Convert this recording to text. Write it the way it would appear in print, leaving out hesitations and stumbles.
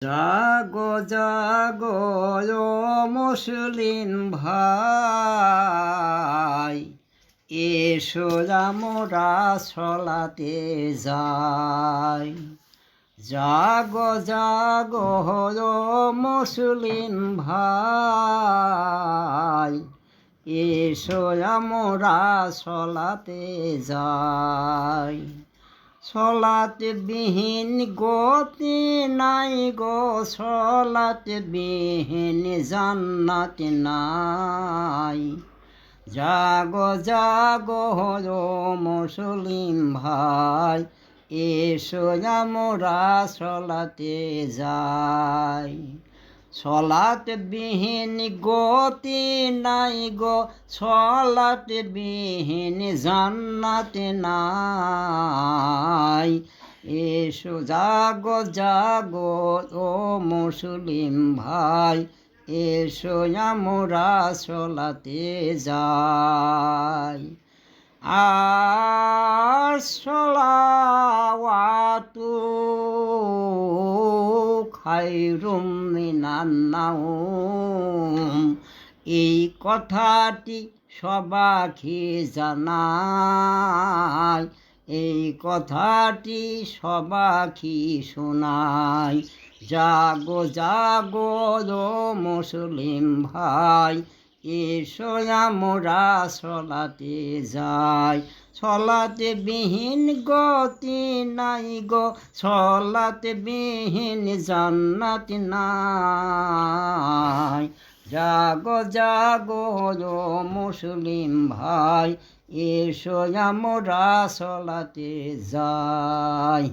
জাগো জাগো ও মুসলিম ভাই, এসো আমরা সলাতে যাই। জাগো জাগো ও মুসলিম ভাই, এসো আমরা সলাতে যাই। সলাত বিহীন গতি নাই গো, সলাত বিহীন জান্নাত নাই। জাগো জাগো ও মুসলিম ভাই, এসো আমরা সলাতে যাই। সলাত বিহীন গতি নাই গো, সলাত বিহীন জান্নাত নাই। এসো জাগো জাগো ও মুসলিম ভাই, এসো আমরা সলাতে যাই। আর সলাওয়াতু খায়রুম মিনান নাওম, এই কথাটি সবাইকে জানাই, এই কথাটি সবাইকে শোনাই। জাগো জাগো ও মুসলিম ভাই, এসো আমরা সলাতে যাই। সলাতে বিহীন গতি নাই গো, সলাতে বিহীন জান্নাত নাই। জাগো জাগো ও মুসলিম ভাই, এসো আমরা সলাতে যাই।